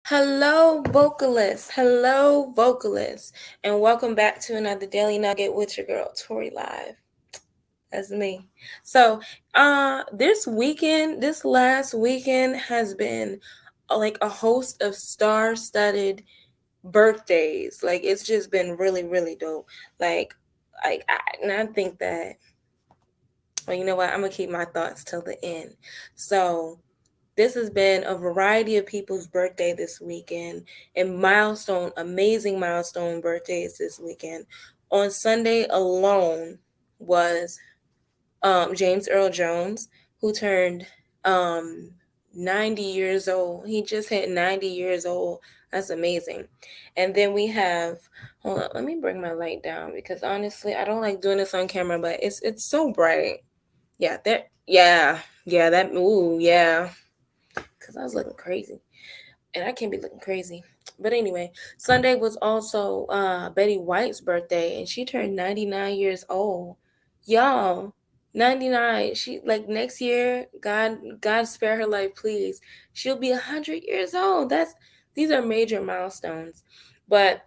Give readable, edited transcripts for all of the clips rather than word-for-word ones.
Hello, vocalists. Hello, vocalists. And welcome back to another Daily Nugget with your girl, Tori Live. That's me. So, this last weekend has been like a host of star-studded birthdays. Like, it's just been really, really dope. And I think that, well, you know what? I'm gonna keep my thoughts till the end. So, this has been a variety of people's birthday this weekend and amazing milestone birthdays this weekend. On Sunday alone was James Earl Jones, who turned um, 90 years old. He just hit 90 years old. That's amazing. And then we have, hold on, let me bring my light down because honestly, I don't like doing this on camera, but it's so bright. Yeah, because I was looking crazy. And I can't be looking crazy. But anyway, Sunday was also Betty White's birthday, and she turned 99 years old. Y'all, 99. She like next year, God spare her life, please. She'll be 100 years old. These are major milestones. But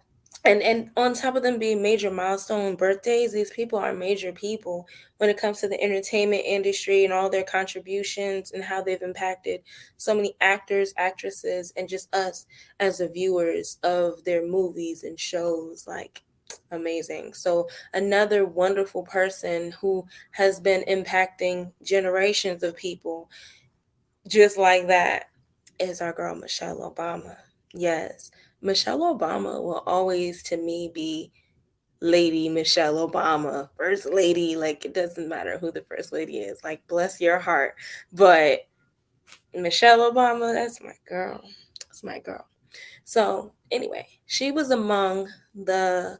and on top of them being major milestone birthdays, these people are major people when it comes to the entertainment industry and all their contributions and how they've impacted so many actors, actresses, and just us as the viewers of their movies and shows. Like, amazing. So, another wonderful person who has been impacting generations of people just like that is our girl, Michelle Obama. Yes, Michelle Obama will always, to me, be Lady Michelle Obama, First Lady. Like, it doesn't matter who the First Lady is. Like, bless your heart. But Michelle Obama, that's my girl. That's my girl. So, anyway, she was among the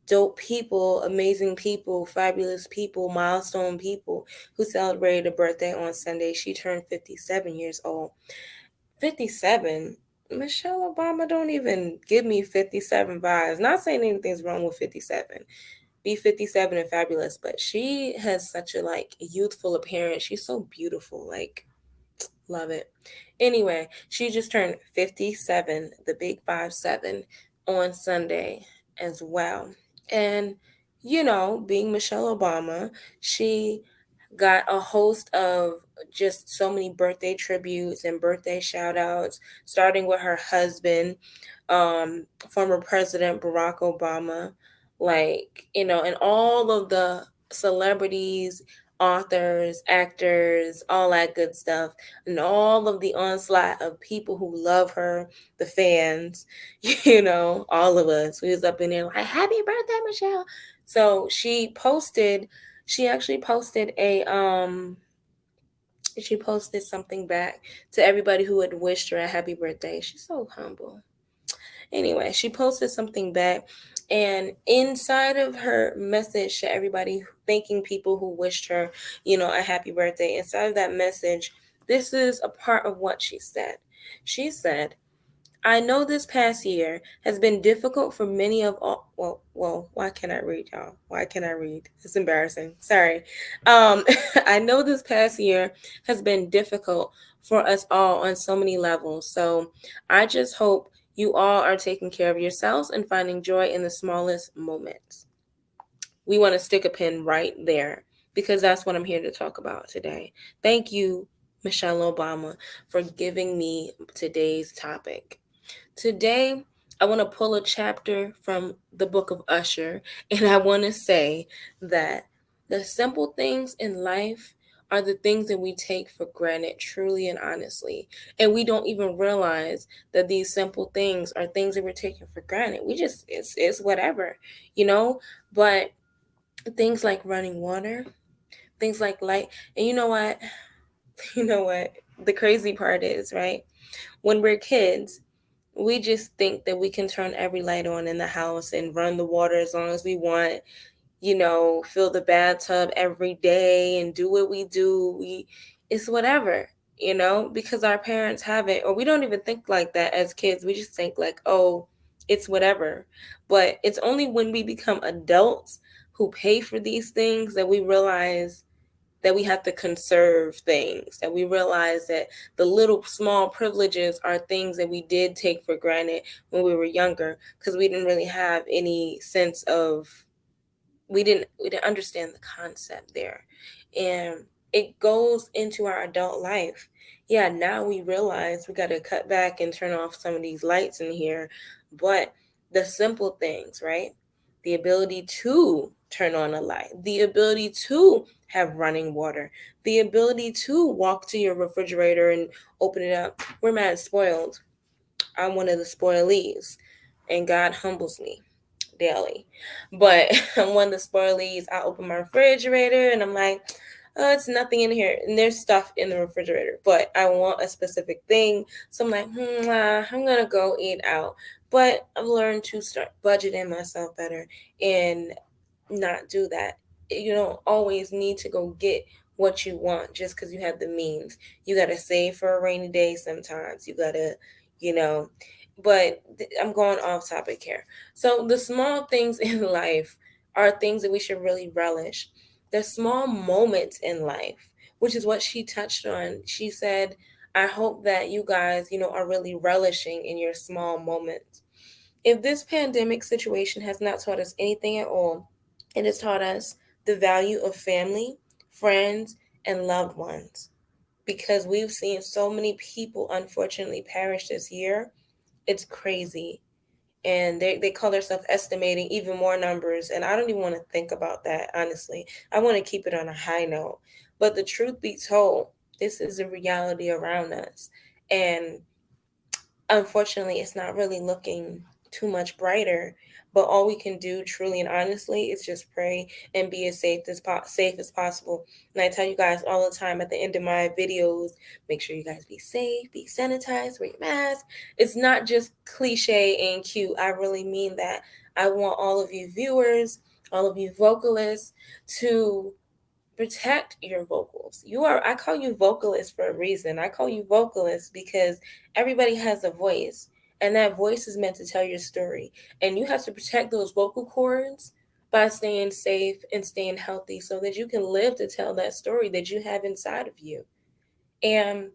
dope people, amazing people, fabulous people, milestone people who celebrated a birthday on Sunday. She turned 57 years old. 57? Michelle Obama don't even give me 57 vibes. Not saying anything's wrong with 57. Be 57 and fabulous, but she has such a like youthful appearance. She's so beautiful. Like, love it. Anyway, she just turned 57, the big 5-7, on Sunday as well. And, being Michelle Obama, she got a host of just so many birthday tributes and birthday shout outs, starting with her husband, former President Barack Obama, and all of the celebrities, authors, actors, all that good stuff, and all of the onslaught of people who love her, the fans, all of us. We was up in there like, happy birthday, Michelle. So she actually posted something back to everybody who had wished her a happy birthday. She's so humble. Anyway, she posted something back, and inside of her message to everybody, thanking people who wished her, a happy birthday, inside of that message, this is a part of what she said. She said, I know this past year has been difficult for many of all. Why can't I read, y'all? Why can't I read? It's embarrassing. Sorry. I know this past year has been difficult for us all on so many levels. So I just hope you all are taking care of yourselves and finding joy in the smallest moments. We want to stick a pin right there because that's what I'm here to talk about today. Thank you, Michelle Obama, for giving me today's topic. Today, I want to pull a chapter from the book of Usher, and I want to say that the simple things in life are the things that we take for granted, truly and honestly. And we don't even realize that these simple things are things that we're taking for granted. It's whatever, you know? But things like running water, things like light, and you know what? You know what? The crazy part is, right? When we're kids, we just think that we can turn every light on in the house and run the water as long as we want, fill the bathtub every day and do what we do. It's whatever, because our parents have it, or we don't even think like that as kids. We just think like, oh, it's whatever. But it's only when we become adults who pay for these things that we realize that we have to conserve things, that we realize that the little small privileges are things that we did take for granted when we were younger, because we didn't really have any sense of, we didn't understand the concept there. And it goes into our adult life. Yeah, now we realize we got to cut back and turn off some of these lights in here, but the simple things, right? The ability to turn on a light, the ability to have running water, the ability to walk to your refrigerator and open it up. We're mad spoiled. I'm one of the spoilees, and God humbles me daily. But I'm one of the spoilees. I open my refrigerator and I'm like, oh, it's nothing in here. And there's stuff in the refrigerator, but I want a specific thing. So I'm like, I'm going to go eat out. But I've learned to start budgeting myself better and not do that. You don't always need to go get what you want just because you have the means. You got to save for a rainy day sometimes. You got to, you know, but I'm going off topic here. So the small things in life are things that we should really relish. The small moments in life, which is what she touched on. She said, I hope that you guys, are really relishing in your small moments. If this pandemic situation has not taught us anything at all, it has taught us the value of family, friends, and loved ones. Because we've seen so many people unfortunately perish this year. It's crazy. And they call themselves estimating even more numbers. And I don't even want to think about that, honestly. I want to keep it on a high note. But the truth be told, this is a reality around us. And unfortunately, it's not really looking too much brighter. But all we can do, truly and honestly, is just pray and be as safe as possible. And I tell you guys all the time at the end of my videos, make sure you guys be safe, be sanitized, wear your mask. It's not just cliche and cute. I really mean that. I want all of you viewers, all of you vocalists, to protect your vocals. I call you vocalists for a reason. I call you vocalists because everybody has a voice, and that voice is meant to tell your story. And you have to protect those vocal cords by staying safe and staying healthy so that you can live to tell that story that you have inside of you. And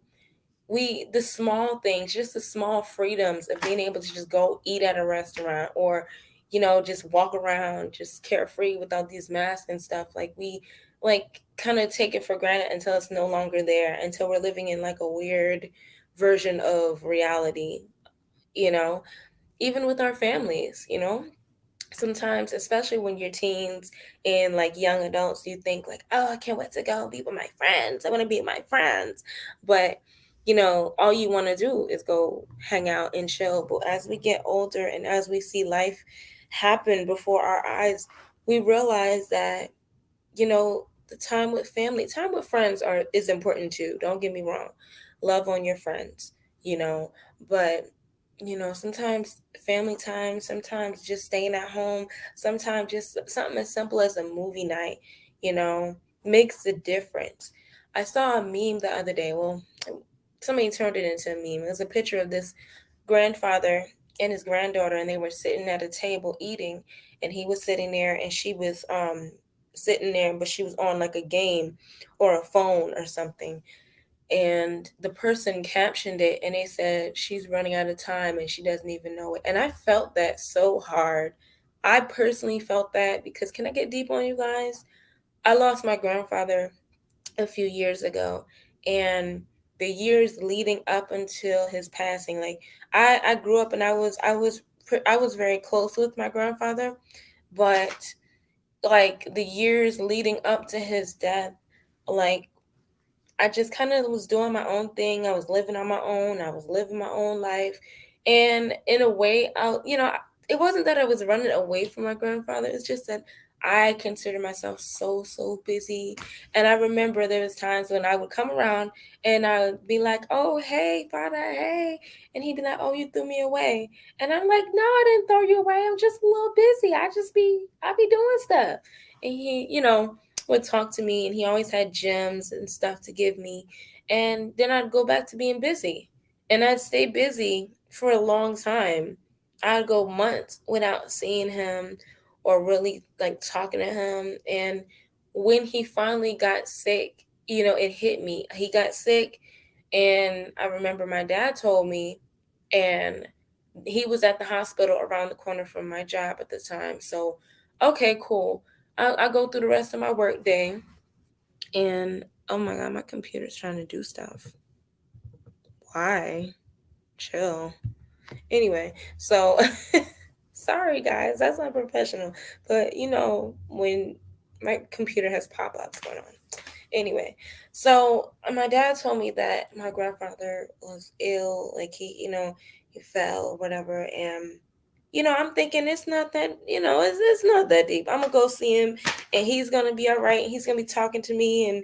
the small things, just the small freedoms of being able to just go eat at a restaurant, or just walk around just carefree without these masks and stuff, like we like kind of take it for granted until it's no longer there, until we're living in like a weird version of reality, you know even with our families. Sometimes, especially when you're teens and like young adults, you think like, oh, I can't wait to go be with my friends. I want to be with my friends. But, all you want to do is go hang out and chill. But as we get older and as we see life happen before our eyes, we realize that, the time with family, time with friends is important too. Don't get me wrong. Love on your friends, you know, but sometimes family time, sometimes just staying at home, sometimes just something as simple as a movie night, you know, makes a difference. I saw a meme the other day. Well, somebody turned it into a meme. It was a picture of this grandfather and his granddaughter, and they were sitting at a table eating, and he was sitting there and she was sitting there, but she was on like a game or a phone or something. And the person captioned it and they said she's running out of time and she doesn't even know it. And I felt that so hard. I personally felt that because, can I get deep on you guys? I lost my grandfather a few years ago, and the years leading up until his passing, like I grew up and I was very close with my grandfather, but like the years leading up to his death, like I just kind of was doing my own thing. I was living on my own. I was living my own life. And in a way, it wasn't that I was running away from my grandfather. It's just that I consider myself so, so busy. And I remember there was times when I would come around and I would be like, oh, hey, father, hey. And he'd be like, oh, you threw me away. And I'm like, no, I didn't throw you away. I'm just a little busy. I be doing stuff. And he, would talk to me, and he always had gems and stuff to give me. And then I'd go back to being busy, and I'd stay busy for a long time. I'd go months without seeing him or really like talking to him. And when he finally got sick, it hit me. He got sick, and I remember my dad told me, and he was at the hospital around the corner from my job at the time. So, okay, cool. I go through the rest of my work day, and oh my God, my computer's trying to do stuff. Why? Chill. Anyway, so sorry guys, that's not professional. But when my computer has pop-ups going on. Anyway, so my dad told me that my grandfather was ill, like he fell or whatever, and I'm thinking it's not that, it's not that deep. I'm gonna go see him, and he's gonna be all right. He's gonna be talking to me, and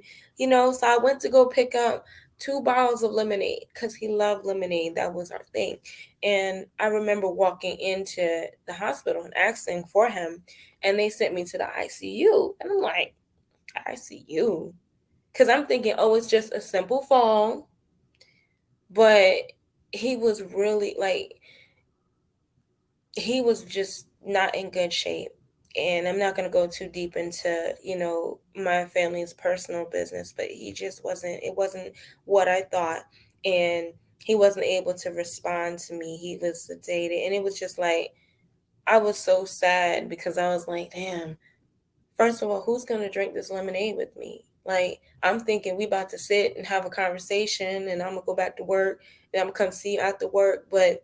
so I went to go pick up 2 bottles of lemonade because he loved lemonade. That was our thing. And I remember walking into the hospital and asking for him, and they sent me to the ICU, and I'm like, ICU? Because I'm thinking, oh, it's just a simple fall. But he was really like, he was just not in good shape. And I'm not going to go too deep into, my family's personal business, but he just wasn't, it wasn't what I thought. And he wasn't able to respond to me. He was sedated. And it was just like, I was so sad because I was like, damn, first of all, who's going to drink this lemonade with me? Like, I'm thinking we about to sit and have a conversation, and I'm going to go back to work, and I'm going to come see you after work. But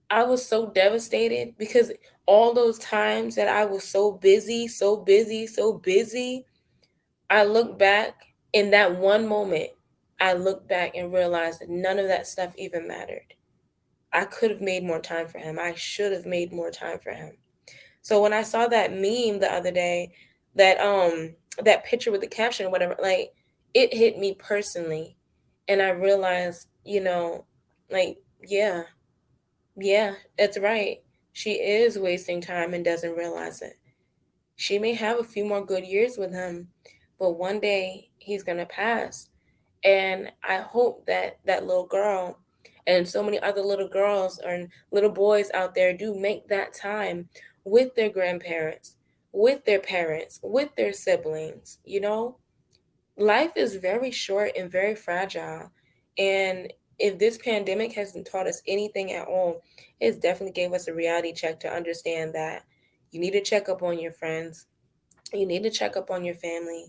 I was so devastated because all those times that I was so busy, so busy, so busy, I look back in that one moment, I look back and realized that none of that stuff even mattered. I could have made more time for him. I should have made more time for him. So when I saw that meme the other day, that picture with the caption or whatever, like it hit me personally. And I realized, like, yeah, yeah, that's right. She is wasting time and doesn't realize it. She may have a few more good years with him, but one day he's going to pass. And I hope that that little girl and so many other little girls or little boys out there do make that time with their grandparents, with their parents, with their siblings. Life is very short and very fragile. And if this pandemic hasn't taught us anything at all, it's definitely gave us a reality check to understand that you need to check up on your friends. You need to check up on your family.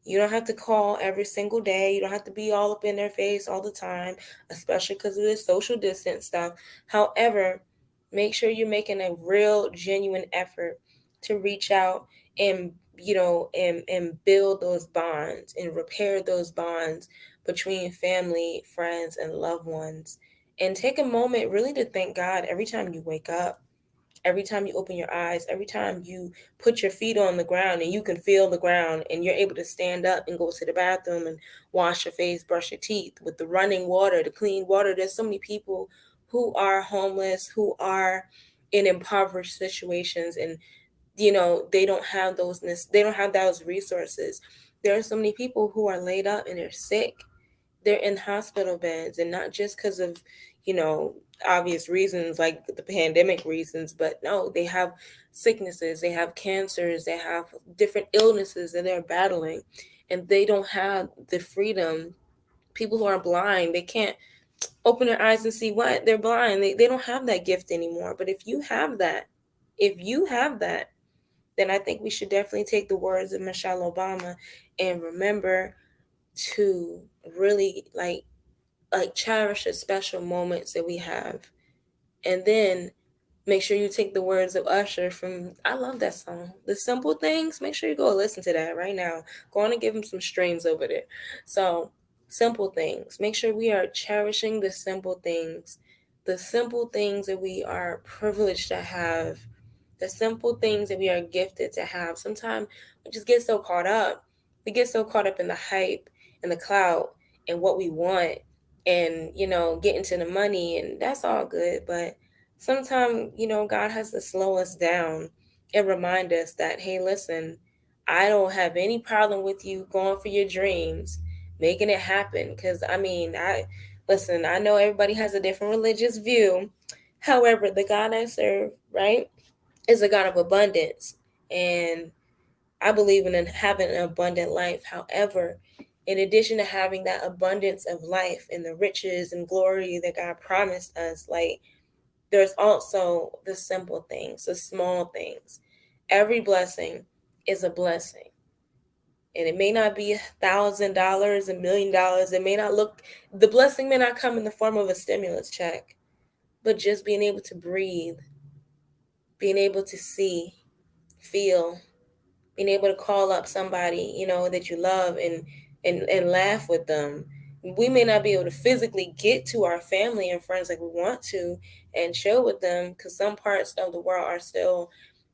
You don't have to call every single day. You don't have to be all up in their face all the time, especially because of this social distance stuff. However, make sure you're making a real, genuine effort to reach out and and build those bonds and repair those bonds between family, friends, and loved ones. And take a moment really to thank God every time you wake up, every time you open your eyes, every time you put your feet on the ground and you can feel the ground and you're able to stand up and go to the bathroom and wash your face, brush your teeth with the running water, the clean water. There's so many people who are homeless, who are in impoverished situations, and they don't have they don't have those resources. There are so many people who are laid up and they're sick, they're in hospital beds, and not just because of you know obvious reasons like the pandemic reasons, but no, they have sicknesses, they have cancers, they have different illnesses that they're battling, and they don't have the freedom. People who are blind, they can't open their eyes and see, what, they're blind, they don't have that gift anymore. But if you have that, then I think we should definitely take the words of Michelle Obama and remember to really like cherish the special moments that we have. And then make sure you take the words of Usher from, I love that song, The Simple Things. Make sure you go listen to that right now. Go on and give him some streams over there. So, simple things. Make sure we are cherishing the simple things that we are privileged to have, the simple things that we are gifted to have. Sometimes we just get so caught up. We get so caught up in the hype and the clout and what we want, and getting to the money, and that's all good. But sometimes, God has to slow us down and remind us that, hey, listen, I don't have any problem with you going for your dreams, making it happen. Because I know everybody has a different religious view. However, the God I serve, right, is a God of abundance. And I believe in having an abundant life. However, in addition to having that abundance of life and the riches and glory that God promised us, like, there's also the simple things, the small things. Every blessing is a blessing. And it may not be $1,000, $1,000,000. It may not look, the blessing may not come in the form of a stimulus check, but just being able to breathe, being able to see, feel, being able to call up somebody, that you love, and laugh with them. We may not be able to physically get to our family and friends like we want to and chill with them, because some parts of the world are still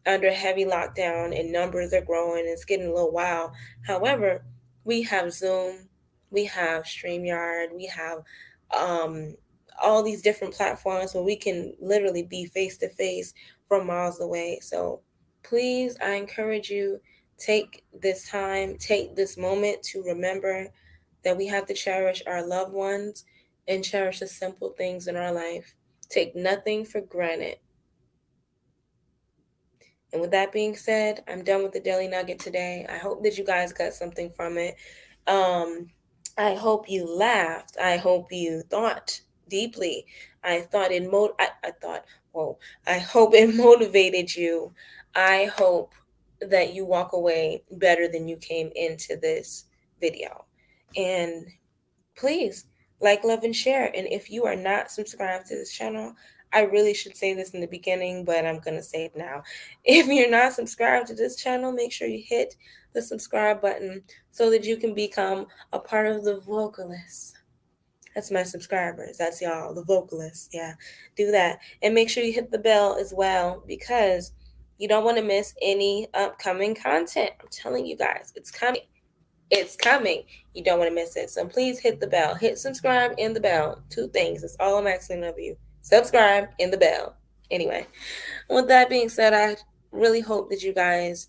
under heavy lockdown and numbers are growing. It's getting a little wild. However, we have Zoom, we have StreamYard, we have um, all these different platforms where we can literally be face to face from miles away. So please, I encourage you, take this time, take this moment to remember that we have to cherish our loved ones and cherish the simple things in our life. Take nothing for granted. And with that being said, I'm done with the Daily Nugget today. I hope that you guys got something from it. Um, I hope you laughed. I hope you thought deeply. I thought it I thought, whoa, I hope it motivated you. I hope that you walk away better than you came into this video. And please like, love, and share. And if you are not subscribed to this channel, I really should say this in the beginning, but I'm going to say it now. If you're not subscribed to this channel, make sure you hit the subscribe button so that you can become a part of the vocalists. That's my subscribers. That's y'all, the vocalists. Yeah, do that. And make sure you hit the bell as well, because you don't want to miss any upcoming content. I'm telling you guys, it's coming. It's coming. You don't want to miss it. So please hit the bell. Hit subscribe and the bell. Two things. That's all I'm asking of you. Subscribe and the bell. Anyway, with that being said, I really hope that you guys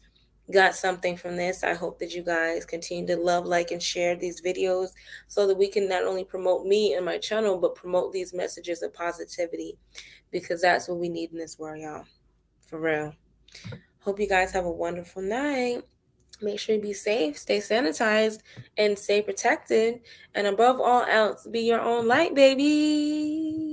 got something from this. I hope that you guys continue to love, like, and share these videos so that we can not only promote me and my channel, but promote these messages of positivity, because that's what we need in this world, y'all. For real. Hope you guys have a wonderful night. Make sure you be safe, stay sanitized, and stay protected. And above all else, be your own light, baby.